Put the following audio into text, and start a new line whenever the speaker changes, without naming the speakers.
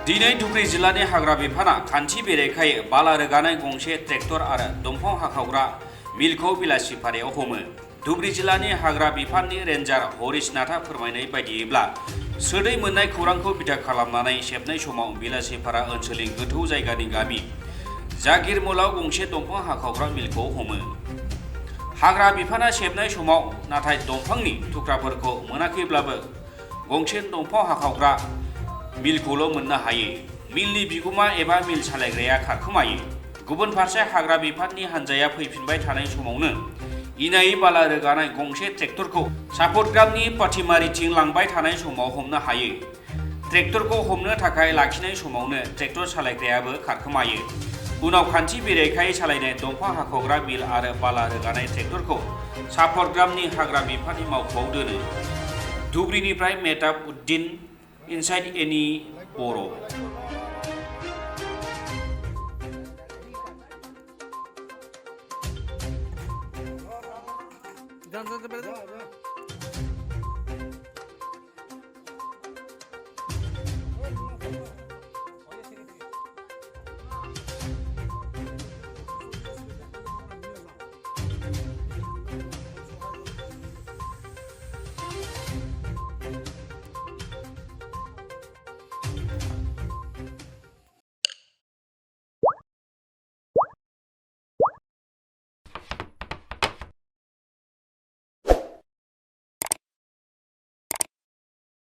दिनै धुबरी जिल्लानि हाग्रा बिफाना खान्थि बेरेखायै बाला रोगानाय गंसे ट्रेक्टर आरो दंफां हाखावग्रा मिलखौ बेलासिफारायाव हमो। धुबरी जिल्लानि हाग्रा बिफाननि रेन्जार हरिश नाथआ फोरमायनाय बायदियैब्ला सोदै मोननाय खौरांखौ बिथा खालामनानै सेबनाय समाव बेलासिफारा ओनसोलनि गोथौ जायगानि गामि जागिरमलाव गंसे दंफां हाखावग्रा मिलखौ हमो। हाग्रा बिफाना सेबनाय समाव नाथाय दंफांनि थुख्राफोरखौ मोनाखैब्लाबो गंसे दंफां हाखावग्रा मिलखौल' मोननो हायो। मिलनि बिगुमा एबा मिल सालायग्राया खारखोमायो। गुबुन फारसे हाग्रा बिफाननि हान्जाया फैफिनबाय थानाय समावनो इनायै बाला रोगानाय गंसे ट्रेक्टरखौ सापटग्रामनि पाथिमारिथिं लांबाय थानाय समाव हमनो हायो। ट्रेक्टरखौ हमनो थाखाय लाखिनाय समावनो ट्रेक्टर सालायग्रायाबो खारखोमायो। उनाव खान्थि बेरेखायै सालायनाय दंफां हाखावग्रा मिल आरो बाला रोगानाय ट्रेक्टरखौ सापटग्रामनि हाग्रा बिफाननि मावख'आव दोनो। धुबरीनिफ्राय मेहताब उद्दीन, इनसाइड एनि बर'।